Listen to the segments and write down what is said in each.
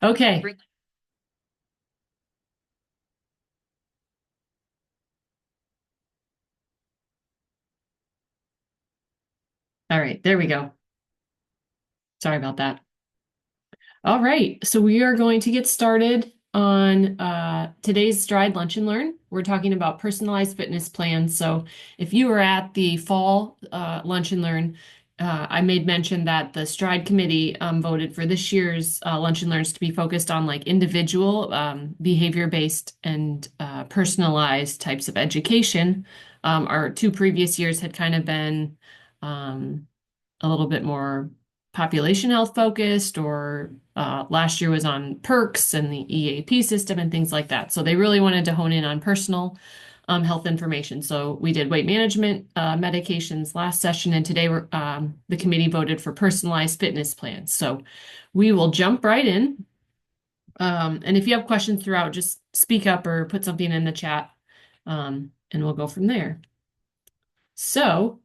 Okay. All right. There we go. Sorry about that. All right. So we are going to get started on today's Stride Lunch and Learn. We're talking about personalized fitness plans. So if you were at the fall Lunch and Learn, I made mention that the Stride Committee voted for this year's Lunch and Learns to be focused on like individual behavior-based and personalized types of education. Our two previous years had kind of been um, a little bit more population health focused, or last year was on perks and the EAP system and things like that. So they really wanted to hone in on personal health information. So we did weight management medications last session, and today the committee voted for personalized fitness plans. So we will jump right in. And if you have questions throughout, just speak up or put something in the chat, and we'll go from there. So,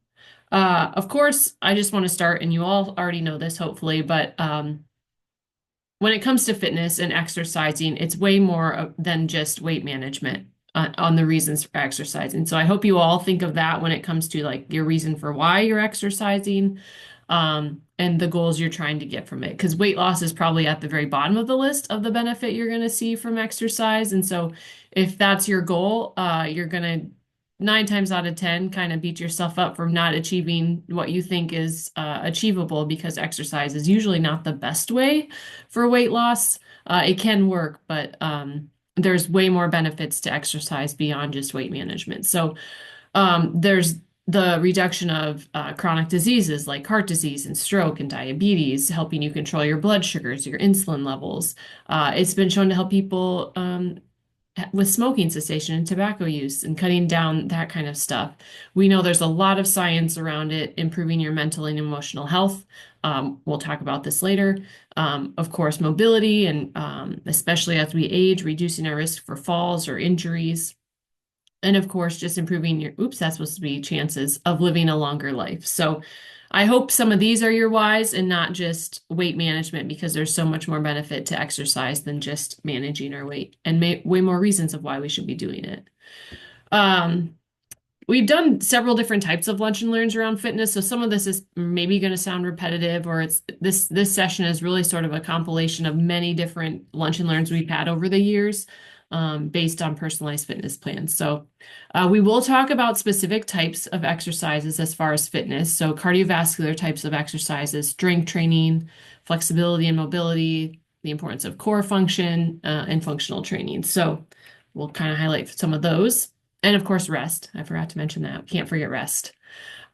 of course, I just want to start, and you all already know this, hopefully, but when it comes to fitness and exercising, it's way more than just weight management on the reasons for exercising. So I hope you all think of that when it comes to like your reason for why you're exercising, and the goals you're trying to get from it. Because weight loss is probably at the very bottom of the list of the benefit you're going to see from exercise. And so if that's your goal, you're going to 9 times out of 10 kind of beat yourself up for not achieving what you think is achievable, because exercise is usually not the best way for weight loss. It can work, but there's way more benefits to exercise beyond just weight management. So there's the reduction of chronic diseases like heart disease and stroke and diabetes, helping you control your blood sugars, your insulin levels. It's been shown to help people with smoking cessation and tobacco use and cutting down that kind of stuff. We know there's a lot of science around it, improving your mental and emotional health. We'll talk about this later. Of course, mobility, and especially as we age, reducing our risk for falls or injuries. And of course, just improving your, oops, that's supposed to be chances of living a longer life. So I hope some of these are your whys and not just weight management, because there's so much more benefit to exercise than just managing our weight, and way more reasons of why we should be doing it. Um, we've done several different types of lunch and learns around fitness, so some of this is maybe going to sound repetitive, or it's this session is really sort of a compilation of many different lunch and learns we've had over the years, based on personalized fitness plans. So we will talk about specific types of exercises as far as fitness. So cardiovascular types of exercises, strength training, flexibility and mobility, the importance of core function, and functional training. So we'll kind of highlight some of those. And of course, rest. I forgot to mention that. Can't forget rest.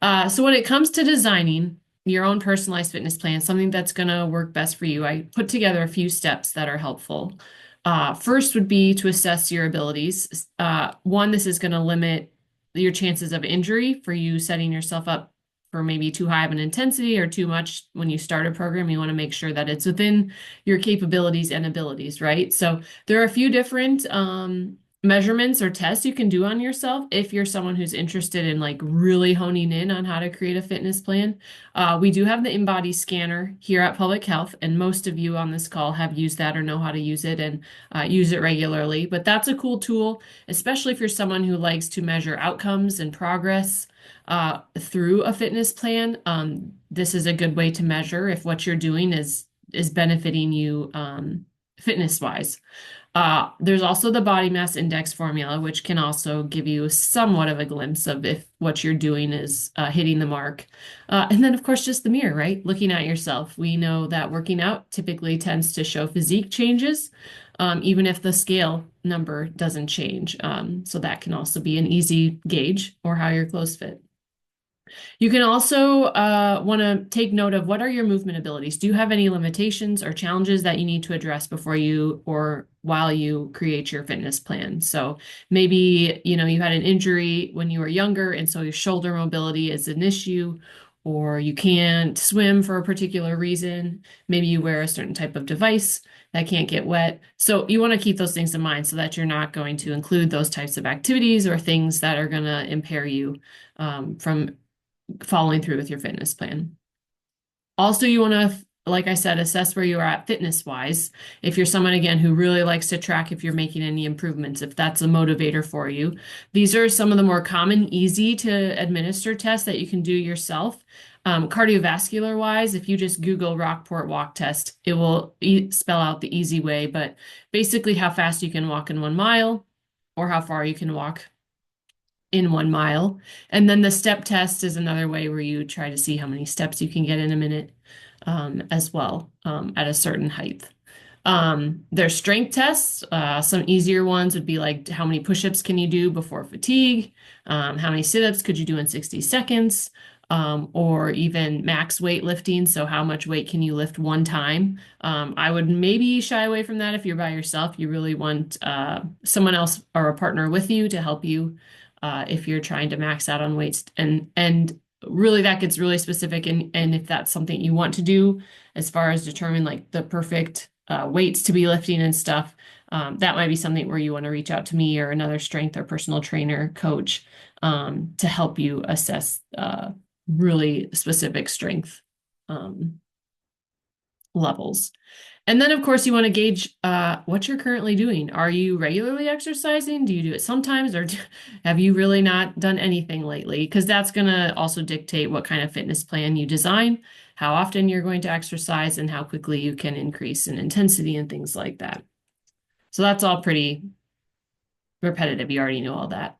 So when it comes to designing your own personalized fitness plan, something that's going to work best for you, I put together a few steps that are helpful. First would be to assess your abilities. One, this is going to limit your chances of injury for you setting yourself up for maybe too high of an intensity or too much when you start a program. You want to make sure that it's within your capabilities and abilities, right? So there are a few different measurements or tests you can do on yourself if you're someone who's interested in like really honing in on how to create a fitness plan. We do have the InBody scanner here at Public Health, and most of you on this call have used that or know how to use it and use it regularly. But that's a cool tool, especially if you're someone who likes to measure outcomes and progress through a fitness plan. This is a good way to measure if what you're doing is benefiting you fitness wise. There's also the body mass index formula, which can also give you somewhat of a glimpse of if what you're doing is hitting the mark. And then, of course, just the mirror, right? Looking at yourself. We know that working out typically tends to show physique changes, even if the scale number doesn't change. So that can also be an easy gauge or how your clothes fit. You can also want to take note of what are your movement abilities. Do you have any limitations or challenges that you need to address before you or while you create your fitness plan? So maybe, you had an injury when you were younger, and so your shoulder mobility is an issue, or you can't swim for a particular reason. Maybe you wear a certain type of device that can't get wet. So you want to keep those things in mind so that you're not going to include those types of activities or things that are going to impair you from following through with your fitness plan. Also, you want to like I said, assess where you are at fitness wise. If you're someone, again, who really likes to track if you're making any improvements, if that's a motivator for you. These are some of the more common, easy to administer tests that you can do yourself. Cardiovascular wise, if you just Google Rockport walk test, it will spell out the easy way, but basically how fast you can walk in 1 mile or how far you can walk in 1 mile. And then the step test is another way where you try to see how many steps you can get in a minute, as well, at a certain height. There's strength tests. Some easier ones would be like how many push-ups can you do before fatigue? How many sit-ups could you do in 60 seconds? Or even max weight lifting. So how much weight can you lift one time? I would maybe shy away from that if you're by yourself. You really want someone else or a partner with you to help you if you're trying to max out on weights. And really that gets really specific. And if that's something you want to do as far as determine like the perfect weights to be lifting and stuff, that might be something where you want to reach out to me or another strength or personal trainer coach to help you assess really specific strength levels. And then, of course, you want to gauge what you're currently doing. Are you regularly exercising? Do you do it sometimes, or have you really not done anything lately? Because that's going to also dictate what kind of fitness plan you design, how often you're going to exercise, and how quickly you can increase in intensity and things like that. So that's all pretty repetitive. You already know all that.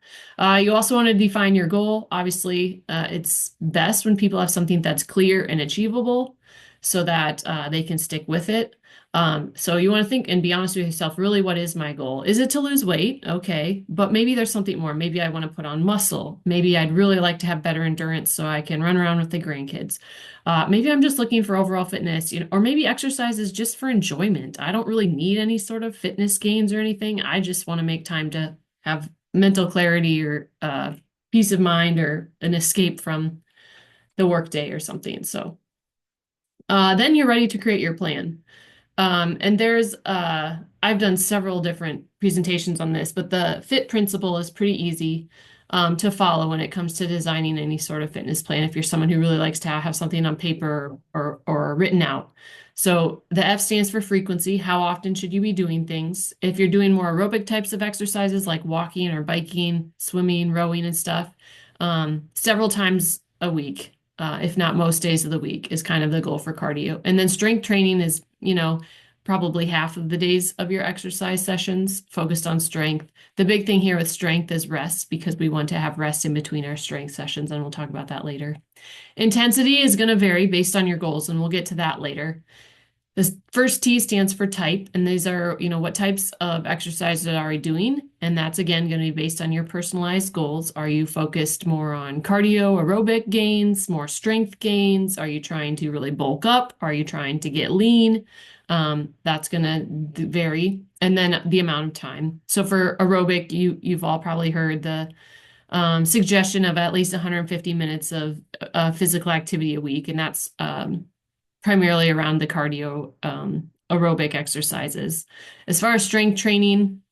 You also want to define your goal. Obviously, it's best when people have something that's clear and achievable so that they can stick with it. So you want to think and be honest with yourself, really, what is my goal? Is it to lose weight? Okay, but maybe there's something more. Maybe I want to put on muscle. Maybe I'd really like to have better endurance so I can run around with the grandkids. Maybe I'm just looking for overall fitness, or maybe exercise is just for enjoyment. I don't really need any sort of fitness gains or anything. I just want to make time to have mental clarity or peace of mind or an escape from the workday or something. So then you're ready to create your plan. And I've done several different presentations on this, but the FIT principle is pretty easy to follow when it comes to designing any sort of fitness plan if you're someone who really likes to have something on paper or written out. So the F stands for frequency. How often should you be doing things? If you're doing more aerobic types of exercises like walking or biking, swimming, rowing, and stuff, several times a week, if not most days of the week, is kind of the goal for cardio. And then strength training is, probably half of the days of your exercise sessions focused on strength. The big thing here with strength is rest because we want to have rest in between our strength sessions, and we'll talk about that later. Intensity is going to vary based on your goals, and we'll get to that later. The first T stands for type, and these are, what types of exercises are you doing? And that's again going to be based on your personalized goals. Are you focused more on cardio, aerobic gains, more strength gains? Are you trying to really bulk up? Are you trying to get lean? That's going to vary. And then the amount of time. So for aerobic, you've all probably heard the suggestion of at least 150 minutes of physical activity a week, and that's primarily around the cardio aerobic exercises. As far as strength training,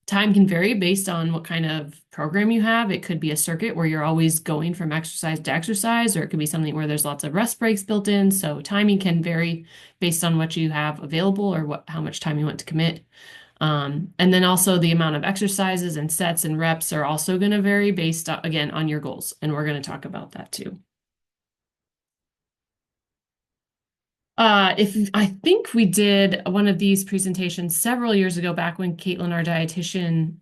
time can vary based on what kind of program you have. It could be a circuit where you're always going from exercise to exercise, or it could be something where there's lots of rest breaks built in. So timing can vary based on what you have available or how much time you want to commit. And then also the amount of exercises and sets and reps are also going to vary based, again, on your goals. And we're going to talk about that too. If I think we did one of these presentations several years ago, back when Caitlin,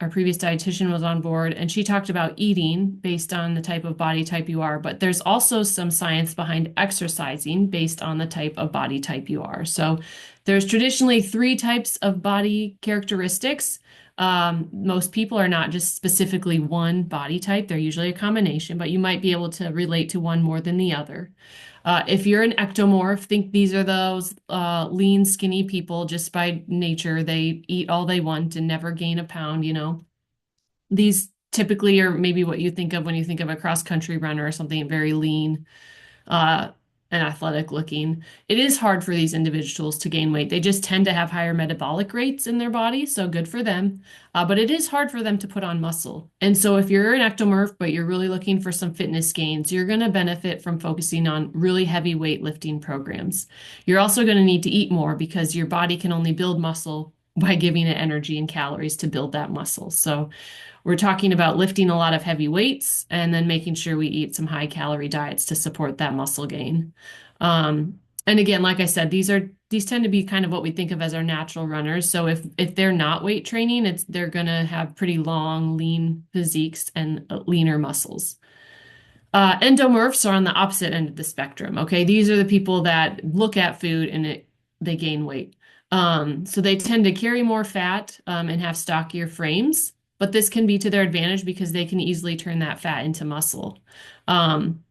our previous dietitian, was on board, and she talked about eating based on the type of body type you are. But there's also some science behind exercising based on the type of body type you are. So there's traditionally 3 types of body characteristics. Most people are not just specifically one body type. They're usually a combination, but you might be able to relate to one more than the other. If you're an ectomorph, think these are those lean, skinny people just by nature. They eat all they want and never gain a pound, These typically are maybe what you think of when you think of a cross-country runner or something very lean. and athletic looking. It is hard for these individuals to gain weight. They just tend to have higher metabolic rates in their body, so good for them. But it is hard for them to put on muscle. And so if you're an ectomorph, but you're really looking for some fitness gains, you're going to benefit from focusing on really heavy weightlifting programs. You're also going to need to eat more because your body can only build muscle by giving it energy and calories to build that muscle. So we're talking about lifting a lot of heavy weights and then making sure we eat some high calorie diets to support that muscle gain. And again, like I said, these tend to be kind of what we think of as our natural runners. So if they're not weight training, they're gonna have pretty long, lean physiques and leaner muscles. Endomorphs are on the opposite end of the spectrum. Okay, these are the people that look at food and they gain weight. So they tend to carry more fat and have stockier frames, but this can be to their advantage because they can easily turn that fat into muscle. Um,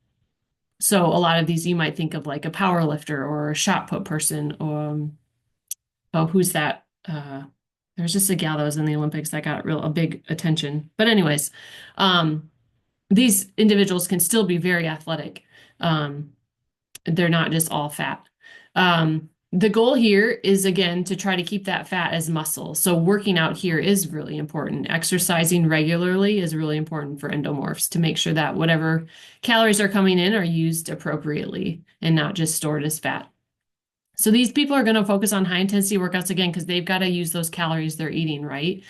so a lot of these you might think of like a power lifter or a shot put person. Oh, who's that? There's just a gal that was in the Olympics that got a big attention. But anyways, um, these individuals can still be very athletic. Um, they're not just all fat. The goal here is again to try to keep that fat as muscle. So working out here is really important. Exercising regularly is really important for endomorphs to make sure that whatever calories are coming in are used appropriately and not just stored as fat. So these people are going to focus on high intensity workouts again because they've got to use those calories they're eating, right?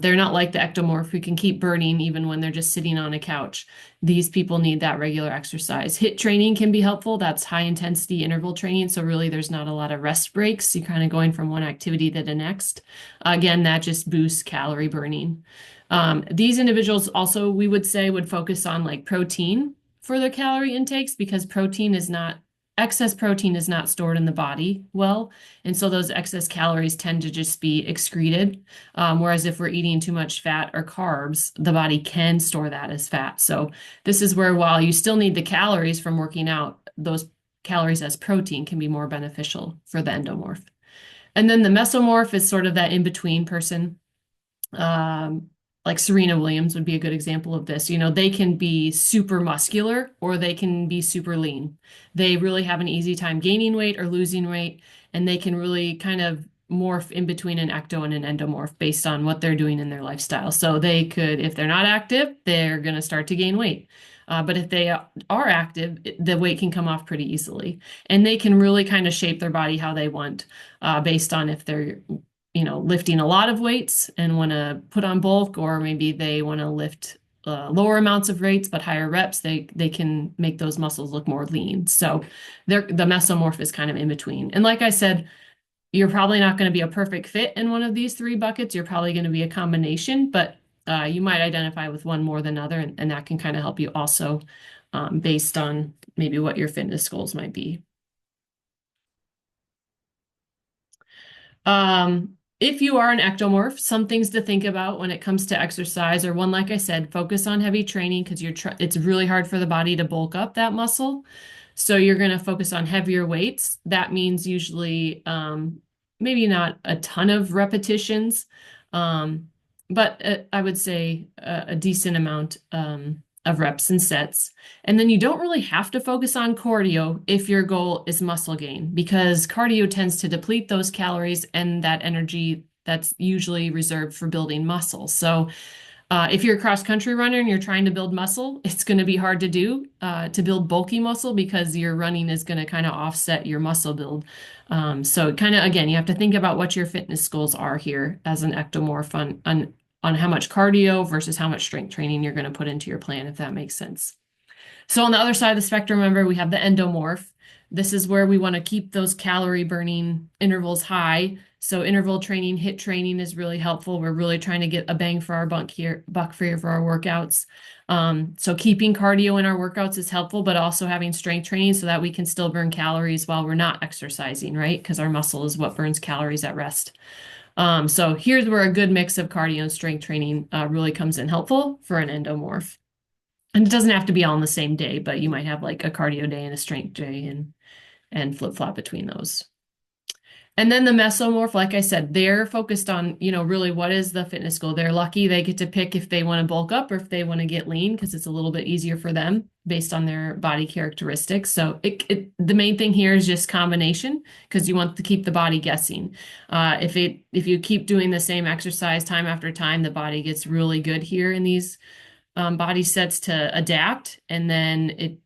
They're not like the ectomorph who can keep burning even when they're just sitting on a couch. These people need that regular exercise. HIIT training can be helpful. That's high intensity interval training. So really there's not a lot of rest breaks. You're kind of going from one activity to the next. Again, that just boosts calorie burning. These individuals also, we would say, would focus on like protein for their calorie intakes because excess protein is not stored in the body well. And so those excess calories tend to just be excreted. Whereas if we're eating too much fat or carbs, the body can store that as fat. So this is where while you still need the calories from working out, those calories as protein can be more beneficial for the endomorph. And then the mesomorph is sort of that in-between person. Like Serena Williams would be a good example of this. You know, they can be super muscular or they can be super lean. They really have an easy time gaining weight or losing weight, and they can really kind of morph in between an ecto and an endomorph based on what they're doing in their lifestyle. So they could, if they're not active, they're going to start to gain weight. But if they are active, the weight can come off pretty easily. And they can really kind of shape their body how they want based on if they're lifting a lot of weights and want to put on bulk, or maybe they want to lift lower amounts of weights but higher reps. They can make those muscles look more lean. So the mesomorph is kind of in between. And like I said, you're probably not going to be a perfect fit in one of these three buckets. You're probably going to be a combination, but you might identify with one more than other, and that can kind of help you also based on maybe what your fitness goals might be. If you are an ectomorph, some things to think about when it comes to exercise, or one, like I said, focus on heavy training because it's really hard for the body to bulk up that muscle. So you're going to focus on heavier weights. That means usually maybe not a ton of repetitions, but I would say a decent amount of reps and sets. And then you don't really have to focus on cardio if your goal is muscle gain, because cardio tends to deplete those calories and that energy that's usually reserved for building muscle. So if you're a cross-country runner and you're trying to build muscle, it's going to be hard to do to build bulky muscle because your running is going to kind of offset your muscle build. So kind of, again, you have to think about what your fitness goals are here as an ectomorph on how much cardio versus how much strength training you're going to put into your plan, if that makes sense. So on the other side of the spectrum, remember, we have the endomorph. This is where we want to keep those calorie burning intervals high. So interval training, HIIT training is really helpful. We're really trying to get a bang for our buck here for our workouts. So keeping cardio in our workouts is helpful, but also having strength training so that we can still burn calories while we're not exercising, right? Because our muscle is what burns calories at rest. So here's where a good mix of cardio and strength training really comes in helpful for an endomorph. And it doesn't have to be all on the same day, but you might have like a cardio day and a strength day and flip-flop between those. And then the mesomorph, like I said, they're focused on, really what is the fitness goal. They're lucky they get to pick if they want to bulk up or if they want to get lean because it's a little bit easier for them based on their body characteristics. So the main thing here is just combination because you want to keep the body guessing. If you keep doing the same exercise time after time, the body gets really good here in these body sets to adapt, and then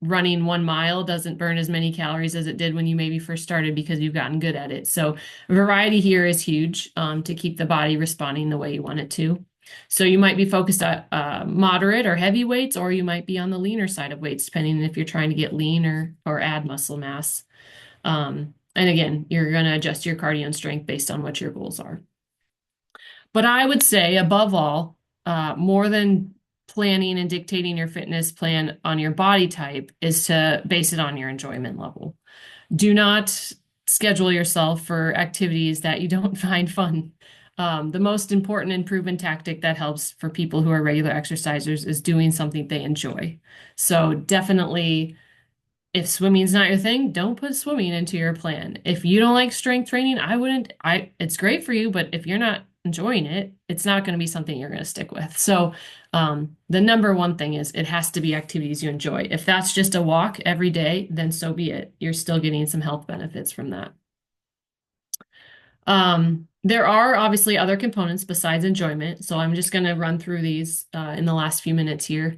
running 1 mile doesn't burn as many calories as it did when you maybe first started because you've gotten good at it. So variety here is huge to keep the body responding the way you want it to. So you might be focused on moderate or heavy weights, or you might be on the leaner side of weights, depending if you're trying to get lean or add muscle mass. And again, you're going to adjust your cardio and strength based on what your goals are. But I would say, above all, more than planning and dictating your fitness plan on your body type is to base it on your enjoyment level. Do not schedule yourself for activities that you don't find fun. The most important improvement tactic that helps for people who are regular exercisers is doing something they enjoy. So definitely, if swimming's not your thing, don't put swimming into your plan. If you don't like strength training, it's great for you, but if you're not enjoying it, it's not going to be something you're going to stick with. So, the number one thing is it has to be activities you enjoy. If that's just a walk every day, then so be it. You're still getting some health benefits from that. There are obviously other components besides enjoyment. So I'm just going to run through these in the last few minutes here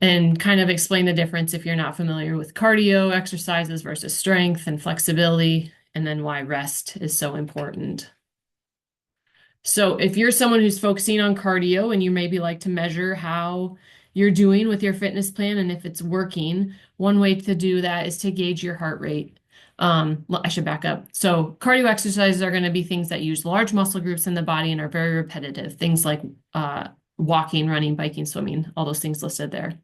and kind of explain the difference if you're not familiar with cardio exercises versus strength and flexibility, and then why rest is so important. So if you're someone who's focusing on cardio and you maybe like to measure how you're doing with your fitness plan and if it's working, one way to do that is to gauge your heart rate. Well, I should back up. So cardio exercises are going to be things that use large muscle groups in the body and are very repetitive. Things like walking, running, biking, swimming, all those things listed there.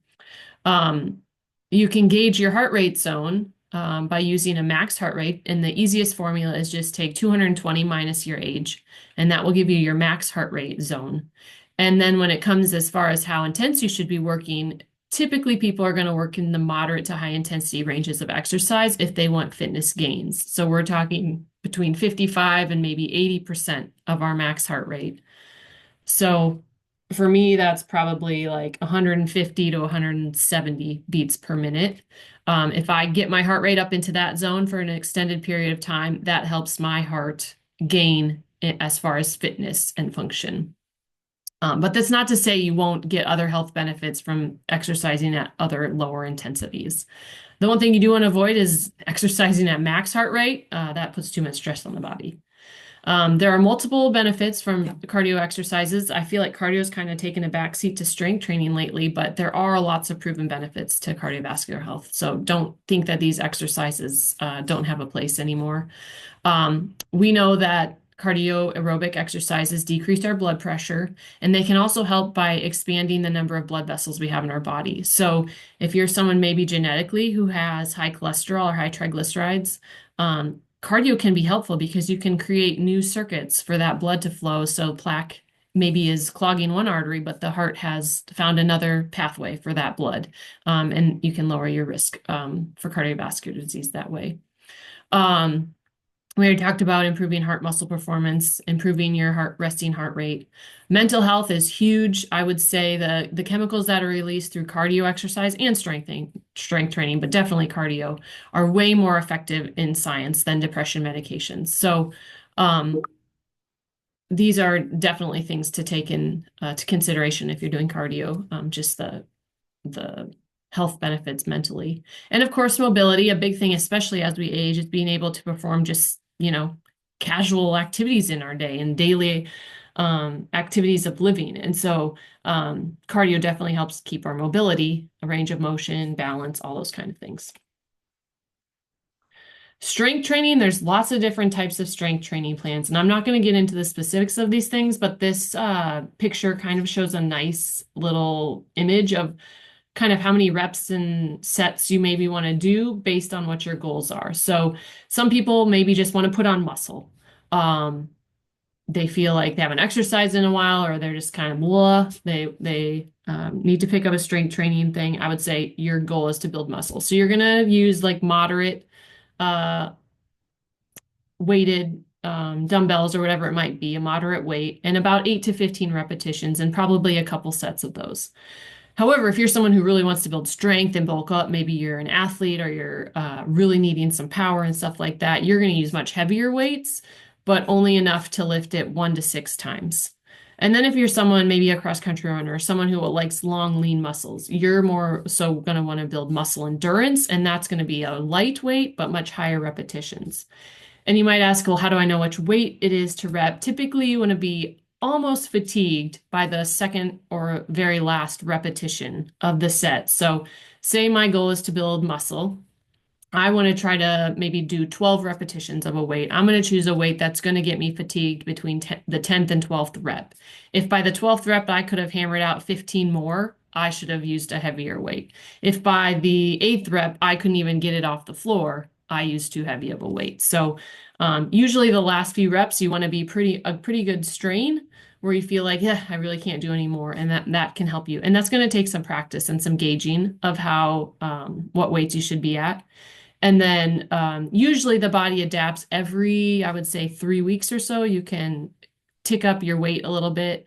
You can gauge your heart rate zone by using a max heart rate. And the easiest formula is just take 220 minus your age, and that will give you your max heart rate zone. And then when it comes as far as how intense you should be working, typically people are going to work in the moderate to high intensity ranges of exercise if they want fitness gains. So we're talking between 55 and maybe 80% of our max heart rate. So for me, that's probably like 150 to 170 beats per minute. If I get my heart rate up into that zone for an extended period of time, that helps my heart gain as far as fitness and function. But that's not to say you won't get other health benefits from exercising at other lower intensities. The one thing you do want to avoid is exercising at max heart rate. That puts too much stress on the body. There are multiple benefits from cardio exercises. I feel like cardio has kind of taken a backseat to strength training lately, but there are lots of proven benefits to cardiovascular health. So don't think that these exercises don't have a place anymore. We know that cardio aerobic exercises decrease our blood pressure, and they can also help by expanding the number of blood vessels we have in our body. So if you're someone maybe genetically who has high cholesterol or high triglycerides, cardio can be helpful because you can create new circuits for that blood to flow. So plaque maybe is clogging one artery, but the heart has found another pathway for that blood. And you can lower your risk for cardiovascular disease that way. We already talked about improving heart muscle performance, improving your resting heart rate. Mental health is huge. I would say the chemicals that are released through cardio exercise and strength training, but definitely cardio, are way more effective in science than depression medications. So these are definitely things to take in to consideration if you're doing cardio, just the health benefits mentally. And of course, mobility, a big thing, especially as we age, is being able to perform just casual activities in our day and daily activities of living. And so cardio definitely helps keep our mobility, a range of motion, balance, all those kind of things. Strength training, there's lots of different types of strength training plans, and I'm not going to get into the specifics of these things, but this picture kind of shows a nice little image of kind of how many reps and sets you maybe want to do based on what your goals are. So some people maybe just want to put on muscle. They feel like they haven't exercised in a while, or they're just kind of blah. They need to pick up a strength training thing. I would say your goal is to build muscle. So you're going to use like moderate weighted dumbbells or whatever it might be, a moderate weight, and about 8 to 15 repetitions, and probably a couple sets of those. However, if you're someone who really wants to build strength and bulk up, maybe you're an athlete or you're really needing some power and stuff like that, you're going to use much heavier weights, but only enough to lift it 1 to 6 times. And then if you're someone, maybe a cross-country runner, someone who likes long, lean muscles, you're more so going to want to build muscle endurance, and that's going to be a lightweight, but much higher repetitions. And you might ask, well, how do I know which weight it is to rep? Typically, you want to be almost fatigued by the second or very last repetition of the set. So, say my goal is to build muscle. I want to try to maybe do 12 repetitions of a weight. I'm going to choose a weight that's going to get me fatigued between the 10th and 12th rep. If by the 12th rep I could have hammered out 15 more, I should have used a heavier weight. If by the 8th rep I couldn't even get it off the floor, I used too heavy of a weight. So usually the last few reps you want to be a pretty good strain where you feel like, yeah, I really can't do anymore, and that can help you. And that's going to take some practice and some gauging of how what weights you should be at. And then usually the body adapts every, I would say, 3 weeks or so. You can tick up your weight a little bit.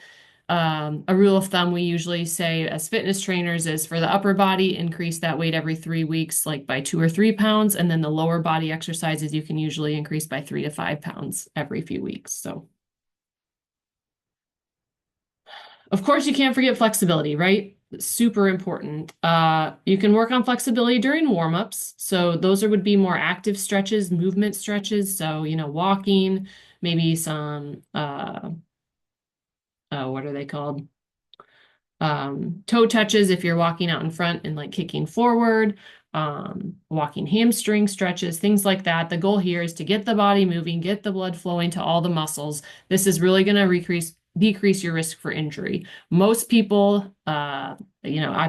A rule of thumb we usually say as fitness trainers is for the upper body, increase that weight every 3 weeks, like by 2 or 3 pounds. And then the lower body exercises, you can usually increase by 3 to 5 pounds every few weeks. So, of course, you can't forget flexibility, right? Super important. You can work on flexibility during warm-ups. So those would be more active stretches, movement stretches. So, walking, maybe some, what are they called? Toe touches if you're walking out in front and like kicking forward, walking hamstring stretches, things like that. The goal here is to get the body moving, get the blood flowing to all the muscles. This is really going to decrease your risk for injury. Most people, I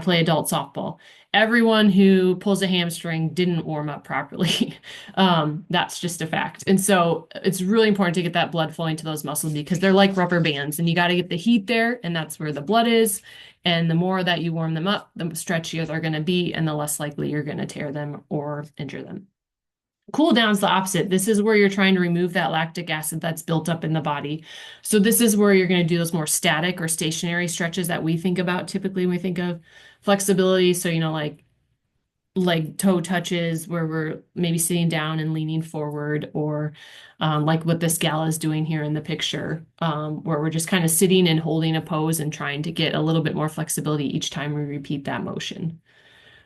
play adult softball. Everyone who pulls a hamstring didn't warm up properly. That's just a fact. And so it's really important to get that blood flowing to those muscles because they're like rubber bands and you got to get the heat there, and that's where the blood is. And the more that you warm them up, the stretchier they're going to be, and the less likely you're going to tear them or injure them. Cool down is the opposite. This is where you're trying to remove that lactic acid that's built up in the body. So this is where you're going to do those more static or stationary stretches that we think about typically when we think of flexibility. So, like leg toe touches where we're maybe sitting down and leaning forward, or like what this gal is doing here in the picture, where we're just kind of sitting and holding a pose and trying to get a little bit more flexibility each time we repeat that motion.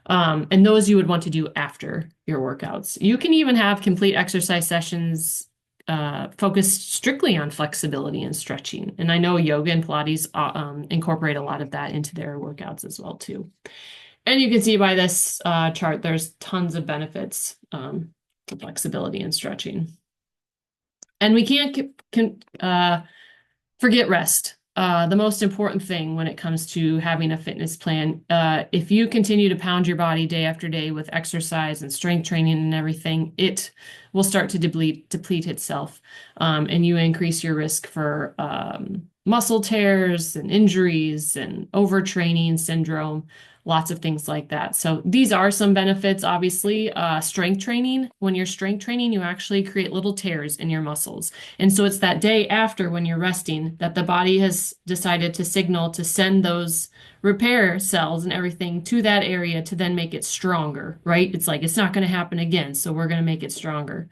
And those you would want to do after your workouts. You can even have complete exercise sessions focused strictly on flexibility and stretching. And I know yoga and Pilates incorporate a lot of that into their workouts as well too. And you can see by this chart, there's tons of benefits to flexibility and stretching. And we can't forget rest. The most important thing when it comes to having a fitness plan, if you continue to pound your body day after day with exercise and strength training and everything, it will start to deplete itself, and you increase your risk for muscle tears and injuries and overtraining syndrome, lots of things like that. So these are some benefits, obviously. Strength training, when you're strength training, you actually create little tears in your muscles. And so it's that day after when you're resting that the body has decided to signal to send those repair cells and everything to that area to then make it stronger, right? It's like it's not going to happen again, so we're going to make it stronger.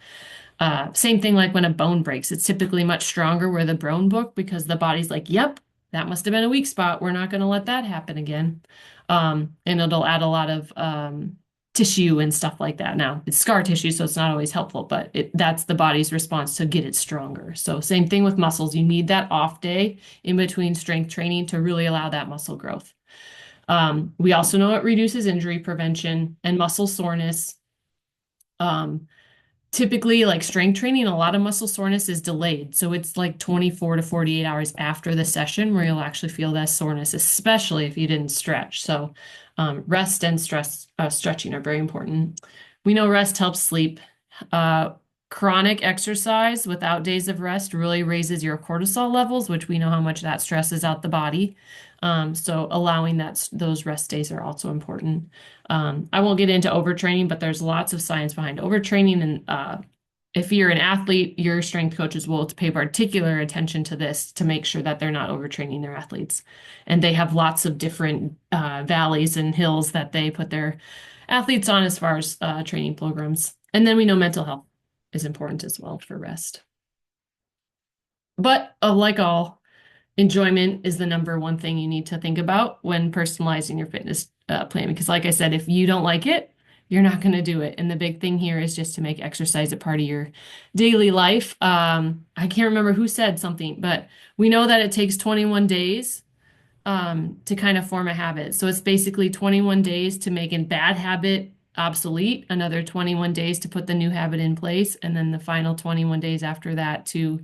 Same thing like when a bone breaks. It's typically much stronger where the bone broke because the body's like, yep, that must have been a weak spot. We're not going to let that happen again. And it'll add a lot of tissue and stuff like that. Now, it's scar tissue, so it's not always helpful, but that's the body's response to get it stronger. So same thing with muscles. You need that off day in between strength training to really allow that muscle growth. We also know it reduces injury prevention and muscle soreness. Typically, like strength training, a lot of muscle soreness is delayed. So it's like 24 to 48 hours after the session where you'll actually feel that soreness, especially if you didn't stretch. So rest and stretching are very important. We know rest helps sleep. Chronic exercise without days of rest really raises your cortisol levels, which we know how much that stresses out the body. So allowing those rest days are also important. I won't get into overtraining, but there's lots of science behind overtraining and if you're an athlete, your strength coaches will pay particular attention to this to make sure that they're not overtraining their athletes. And they have lots of different valleys and hills that they put their athletes on as far as training programs. And then we know mental health is important as well for rest. But like all, enjoyment is the number one thing you need to think about when personalizing your fitness plan. Because, like I said, if you don't like it, you're not going to do it. And the big thing here is just to make exercise a part of your daily life. I can't remember who said something, but we know that it takes 21 days to kind of form a habit. So it's basically 21 days to make a bad habit obsolete, another 21 days to put the new habit in place, and then the final 21 days after that to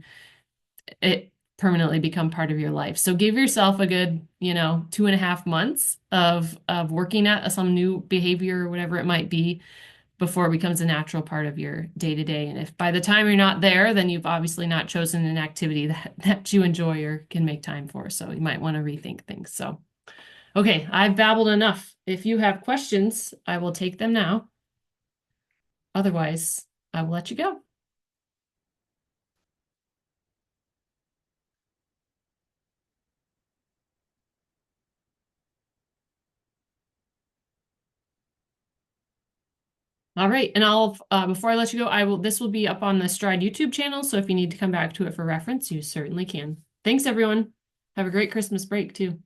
it permanently become part of your life. So give yourself a good, 2.5 months of working at some new behavior or whatever it might be before it becomes a natural part of your day to day. And if by the time you're not there, then you've obviously not chosen an activity that you enjoy or can make time for. So you might want to rethink things. So, okay, I've babbled enough. If you have questions, I will take them now. Otherwise, I will let you go. All right, and I'll before I let you go, this will be up on the Stride YouTube channel, so if you need to come back to it for reference, you certainly can. Thanks, everyone. Have a great Christmas break too.